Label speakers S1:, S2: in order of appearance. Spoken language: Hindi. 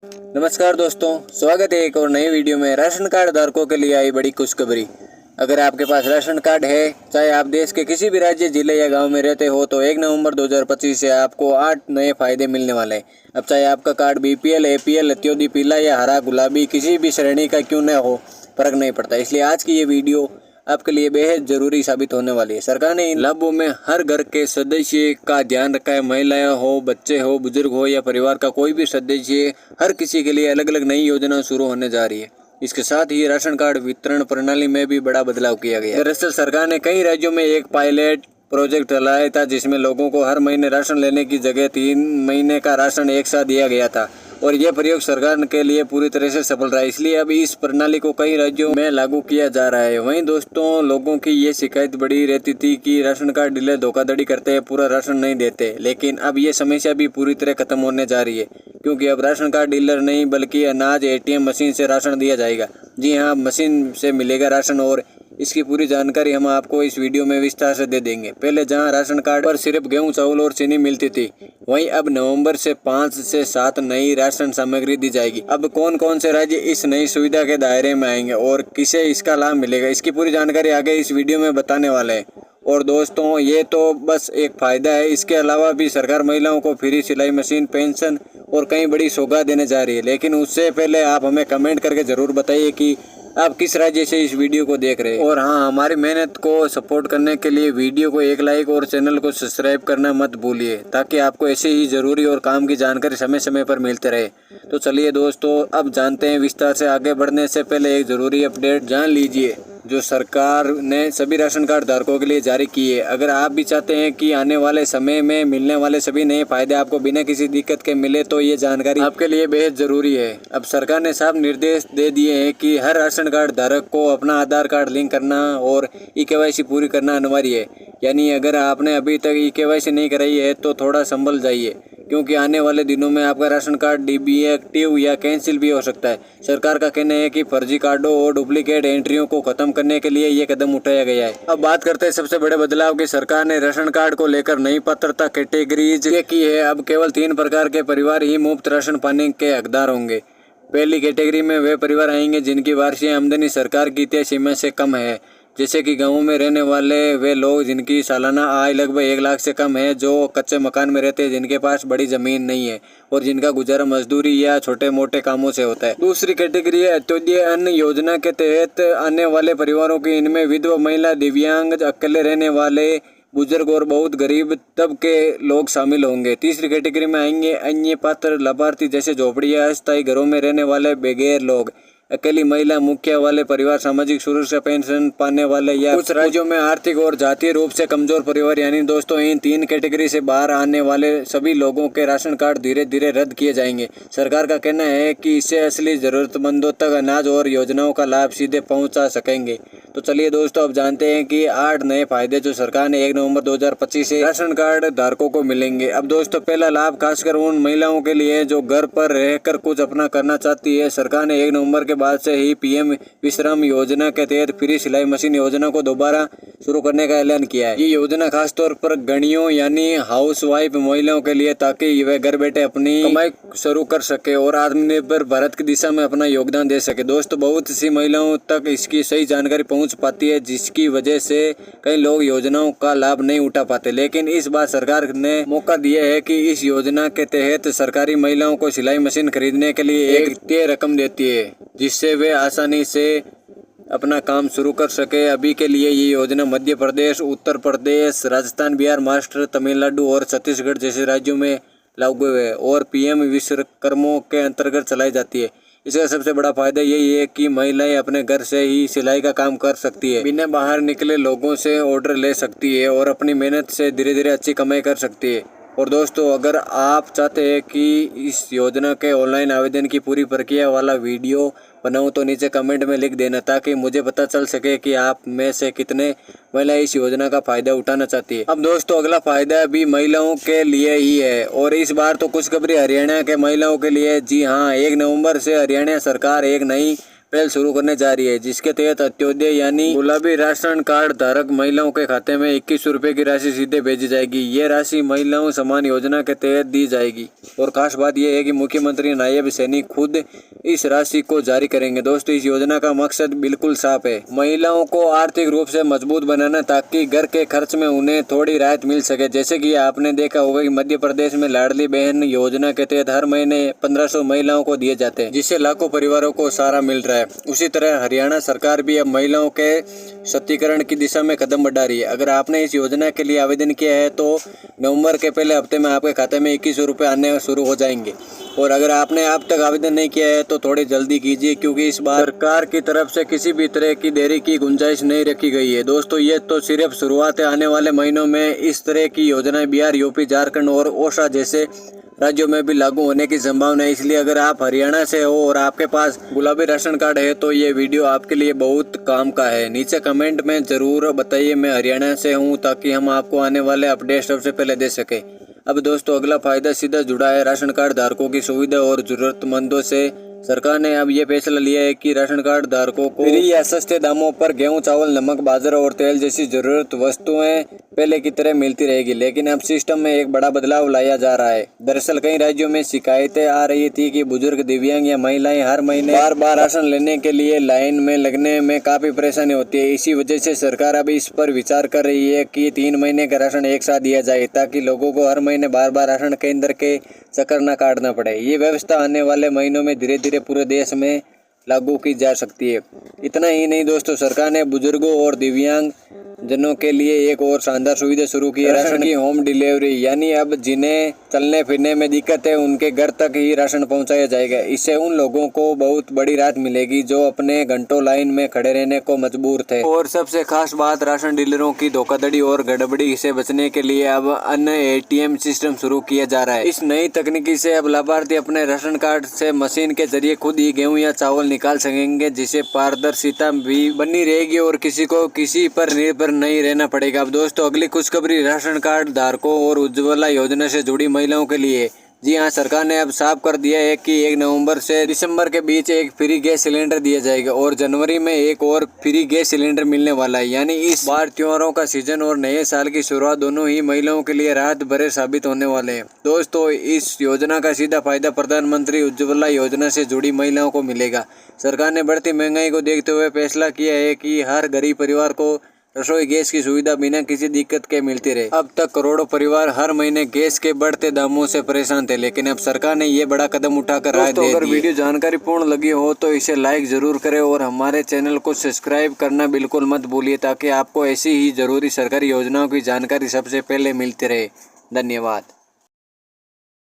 S1: नमस्कार दोस्तों, स्वागत है एक और नई वीडियो में। राशन कार्ड धारकों के लिए आई बड़ी खुशखबरी। अगर आपके पास राशन कार्ड है, चाहे आप देश के किसी भी राज्य, जिले या गांव में रहते हो, तो 1 नवंबर 2025 से आपको 8 नए फायदे मिलने वाले हैं। अब चाहे आपका कार्ड बीपीएल, एपीएल, अत्योदी, पीला या हरा, गुलाबी, किसी भी श्रेणी का क्यों न हो, फर्क नहीं पड़ता। इसलिए आज की ये वीडियो आपके लिए बेहद जरूरी साबित होने वाली है। सरकार ने इन लाभों में हर घर के सदस्य का ध्यान रखा है। महिलाएं हो, बच्चे हो, बुजुर्ग हो या परिवार का कोई भी सदस्य, हर किसी के लिए अलग अलग नई योजना शुरू होने जा रही है। इसके साथ ही राशन कार्ड वितरण प्रणाली में भी बड़ा बदलाव किया गया है। दरअसल सरकार ने कई राज्यों में एक पायलट प्रोजेक्ट चलाया था, जिसमें लोगों को हर महीने राशन लेने की जगह 3 महीने का राशन एक साथ दिया गया था, और यह प्रयोग सरकार के लिए पूरी तरह से सफल रहा। इसलिए अब इस प्रणाली को कई राज्यों में लागू किया जा रहा है। वहीं दोस्तों, लोगों की ये शिकायत बड़ी रहती थी कि राशन कार्ड डीलर धोखाधड़ी करते हैं, पूरा राशन नहीं देते। लेकिन अब ये समस्या भी पूरी तरह खत्म होने जा रही है, क्योंकि अब राशन कार्ड डीलर नहीं बल्कि अनाज एटीएम मशीन से राशन दिया जाएगा। जी हाँ, मशीन से मिलेगा राशन, और इसकी पूरी जानकारी हम आपको इस वीडियो में विस्तार से दे देंगे। पहले जहां राशन कार्ड पर सिर्फ गेहूं, चावल और चीनी मिलती थी, वहीं अब नवंबर से 5 से 7 नई राशन सामग्री दी जाएगी। अब कौन कौन से राज्य इस नई सुविधा के दायरे में आएंगे और किसे इसका लाभ मिलेगा, इसकी पूरी जानकारी आगे इस वीडियो में बताने वाले हैं। और दोस्तों, ये तो बस एक फायदा है, इसके अलावा भी सरकार महिलाओं को फ्री सिलाई मशीन, पेंशन और कई बड़ी सौगात देने जा रही है। लेकिन उससे पहले आप हमें कमेंट करके जरूर बताइए कि आप किस राज्य से इस वीडियो को देख रहे हैं। और हाँ, हमारी मेहनत को सपोर्ट करने के लिए वीडियो को एक लाइक और चैनल को सब्सक्राइब करना मत भूलिए, ताकि आपको ऐसे ही जरूरी और काम की जानकारी समय समय पर मिलते रहे। तो चलिए दोस्तों, अब जानते हैं विस्तार से। आगे बढ़ने से पहले एक जरूरी अपडेट जान लीजिए जो सरकार ने सभी राशन कार्ड धारकों के लिए जारी की है। अगर आप भी चाहते हैं कि आने वाले समय में मिलने वाले सभी नए फायदे आपको बिना किसी दिक्कत के मिले, तो ये जानकारी आपके लिए बेहद जरूरी है। अब सरकार ने साफ निर्देश दे दिए हैं कि हर राशन कार्ड धारक को अपना आधार कार्ड लिंक करना और ई-केवाईसी पूरी करना अनिवार्य है। यानी अगर आपने अभी तक ई-केवाईसी नहीं कराई है तो थोड़ा संभल जाइए, क्योंकि आने वाले दिनों में आपका राशन कार्ड डीएक्टिव या कैंसिल भी हो सकता है। सरकार का कहना है कि फर्जी कार्डों और डुप्लीकेट एंट्रियों को खत्म करने के लिए ये कदम उठाया गया है। अब बात करते हैं सबसे बड़े बदलाव की। सरकार ने राशन कार्ड को लेकर नई पात्रता कैटेगरीज की है। अब केवल 3 प्रकार के परिवार ही मुफ्त राशन पाने के हकदार होंगे। पहली कैटेगरी में वे परिवार आएंगे जिनकी वार्षिक आमदनी सरकार की तय सीमा से कम है, जैसे कि गांवों में रहने वाले वे लोग जिनकी सालाना आय लगभग 1 लाख से कम है, जो कच्चे मकान में रहते हैं, जिनके पास बड़ी जमीन नहीं है और जिनका गुजारा मजदूरी या छोटे मोटे कामों से होता है। दूसरी कैटेगरी है अंत्योदय अन्न योजना के तहत आने वाले परिवारों की। इनमें विधवा, महिला, दिव्यांग, अकेले रहने वाले, बुजुर्ग और बहुत गरीब तबके लोग शामिल होंगे। तीसरी कैटेगरी में आएंगे अन्य पात्र लाभार्थी, जैसे झोपड़ी या अस्थायी घरों में रहने वाले बेघर लोग, अकेली महिला, मुखिया वाले परिवार, सामाजिक सुरक्षा पेंशन पाने वाले या कुछ राज्यों में आर्थिक और जातीय रूप से कमजोर परिवार। यानी दोस्तों, इन 3 कैटेगरी से बाहर आने वाले सभी लोगों के राशन कार्ड धीरे धीरे रद्द किए जाएंगे। सरकार का कहना है कि इससे असली जरूरतमंदों तक अनाज और योजनाओं का लाभ सीधे पहुंचा सकेंगे। तो चलिए दोस्तों, अब जानते हैं कि 8 नए फायदे जो सरकार ने 1 नवंबर 2025 से राशन कार्ड धारकों को मिलेंगे। अब दोस्तों, पहला लाभ खासकर उन महिलाओं के लिए जो घर पर रहकर कुछ अपना करना चाहती है। सरकार ने 1 नवंबर के बाद से ही पीएम विश्रम योजना के तहत फ्री सिलाई मशीन योजना को दोबारा शुरू करने का ऐलान किया है। ये योजना खासतौर पर गृहिणियों यानी हाउसवाइफ महिलाओं के लिए, ताकि वे घर बैठे अपनी कमाई शुरू कर सके और आत्मनिर्भर भारत की दिशा में अपना योगदान दे सके। दोस्तों, बहुत सी महिलाओं तक इसकी सही जानकारी पहुंच पाती है, जिसकी वजह से कई लोग योजनाओं का लाभ नहीं उठा पाते। लेकिन इस बार सरकार ने मौका दिया है कि इस योजना के तहत सरकारी महिलाओं को सिलाई मशीन खरीदने के लिए एक तय रकम देती है, जिससे वे आसानी से अपना काम शुरू कर सके। अभी के लिए ये योजना मध्य प्रदेश, उत्तर प्रदेश, राजस्थान, बिहार, महाराष्ट्र, तमिलनाडु और छत्तीसगढ़ जैसे राज्यों में लागू है और पीएम विश्वकर्मों के अंतर्गत चलाई जाती है। इसका सबसे बड़ा फायदा यही है कि महिलाएं अपने घर से ही सिलाई का काम कर सकती है, बिना बाहर निकले लोगों से ऑर्डर ले सकती है और अपनी मेहनत से धीरे धीरे अच्छी कमाई कर सकती है। और दोस्तों, अगर आप चाहते हैं कि इस योजना के ऑनलाइन आवेदन की पूरी प्रक्रिया वाला वीडियो बनाऊं, तो नीचे कमेंट में लिख देना, ताकि मुझे पता चल सके कि आप में से कितने महिलाएं इस योजना का फायदा उठाना चाहती है। अब दोस्तों, अगला फायदा भी महिलाओं के लिए ही है, और इस बार तो खुशखबरी हरियाणा के महिलाओं के लिए। जी हाँ, 1 नवंबर से हरियाणा सरकार एक नई पहल शुरू करने जा रही है, जिसके तहत अंत्योदय यानी गुलाबी राशन कार्ड धारक महिलाओं के खाते में 21 रुपए की राशि सीधे भेजी जाएगी। ये राशि महिलाओं समान योजना के तहत दी जाएगी और खास बात यह है कि मुख्यमंत्री नायब सैनिक खुद इस राशि को जारी करेंगे। दोस्तों, इस योजना का मकसद बिल्कुल साफ है, महिलाओं को आर्थिक रूप से मजबूत बनाना, ताकि घर के खर्च में उन्हें थोड़ी राहत मिल सके। जैसे कि आपने देखा होगा कि मध्य प्रदेश में लाडली बहन योजना के तहत हर महीने 1500 महिलाओं को दिए जाते हैं, जिससे लाखों परिवारों को सहारा मिल रहा है। उसी तरह हरियाणा सरकार भी अब महिलाओं के सशक्तिकरण की दिशा में कदम बढ़ा रही है। अगर आपने इस योजना के लिए आवेदन किया है तो नवंबर के पहले हफ्ते में आपके खाते में 21 रुपये आने शुरू हो जाएंगे। और अगर आपने अब तक आवेदन नहीं किया है तो थोड़ी जल्दी कीजिए, क्योंकि इस बार सरकार की तरफ से किसी भी तरह की देरी की गुंजाइश नहीं रखी गई है। दोस्तों, ये तो सिर्फ शुरुआत है, आने वाले महीनों में इस तरह की योजनाएं बिहार, यूपी, झारखंड और ओडिशा जैसे राज्यों में भी लागू होने की संभावना है। इसलिए अगर आप हरियाणा से हो और आपके पास गुलाबी राशन कार्ड है तो ये वीडियो आपके लिए बहुत काम का है। नीचे कमेंट में जरूर बताइए मैं हरियाणा से हूँ, ताकि हम आपको आने वाले अपडेट सबसे पहले दे सके। अब दोस्तों, अगला फायदा सीधा जुड़ा है राशन कार्ड धारकों की सुविधा और जरूरतमंदों से। सरकार ने अब ये फैसला लिया है कि राशन कार्ड धारकों को फ्री या सस्ते दामों पर गेहूं, चावल, नमक, बाजरा और तेल जैसी जरूरत वस्तुएं पहले की तरह मिलती रहेगी। लेकिन अब सिस्टम में एक बड़ा बदलाव लाया जा रहा है। दरअसल कई राज्यों में शिकायतें आ रही थी कि बुजुर्ग, दिव्यांग या महिलाएं हर महीने बार राशन लेने के लिए लाइन में लगने में काफी परेशानी होती है। इसी वजह से सरकार अब इस पर विचार कर रही है कि 3 महीने का राशन एक साथ दिया जाए, ताकि लोगों को हर महीने बार राशन केंद्र के चक्कर न काटना पड़े। ये व्यवस्था आने वाले महीनों में धीरे धीरे पूरे देश में लागू की जा सकती है। इतना ही नहीं दोस्तों, सरकार ने बुजुर्गों और दिव्यांग जनों के लिए एक और शानदार सुविधा शुरू की है, राशन की होम डिलीवरी। यानी अब जिन्हें चलने फिरने में दिक्कत है, उनके घर तक ही राशन पहुंचाया जाएगा। इससे उन लोगों को बहुत बड़ी राहत मिलेगी जो अपने घंटों लाइन में खड़े रहने को मजबूर थे। और सबसे खास बात, राशन डीलरों की धोखाधड़ी और गड़बड़ी से बचने के लिए अब अन्य ATM सिस्टम शुरू किया जा रहा है। इस नई तकनीकी से अब लाभार्थी अपने राशन कार्ड से मशीन के जरिए खुद ही गेहूँ या चावल निकाल सकेंगे, जिससे पारदर्शिता भी बनी रहेगी और किसी को किसी पर निर्भर नहीं रहना पड़ेगा। अब दोस्तों, अगली खुशखबरी राशन कार्ड धारकों और उज्ज्वला योजना से जुड़ी महिलाओं के लिए। जी हाँ, सरकार ने अब साफ कर दिया है कि 1 नवंबर से दिसंबर के बीच एक फ्री गैस सिलेंडर दिया जाएगा और जनवरी में एक और फ्री गैस सिलेंडर मिलने वाला है। यानी इस बार त्योहारों का सीजन और नए साल की शुरुआत दोनों ही महिलाओं के लिए राहत भरे साबित होने वाले हैं। दोस्तों, इस योजना का सीधा फायदा प्रधानमंत्री उज्ज्वला योजना से जुड़ी महिलाओं को मिलेगा। सरकार ने बढ़ती महंगाई को देखते हुए फैसला किया है कि हर गरीब परिवार को रसोई गैस की सुविधा बिना किसी दिक्कत के मिलती रहे। अब तक करोड़ों परिवार हर महीने गैस के बढ़ते दामों से परेशान थे, लेकिन अब सरकार ने ये बड़ा कदम उठाकर राहत दे दी है। अगर वीडियो जानकारी पूर्ण लगी हो तो इसे लाइक जरूर करें और हमारे चैनल को सब्सक्राइब करना बिल्कुल मत भूलिए, ताकि आपको ऐसी ही जरूरी सरकारी योजनाओं की जानकारी सबसे पहले मिलती रहे। धन्यवाद।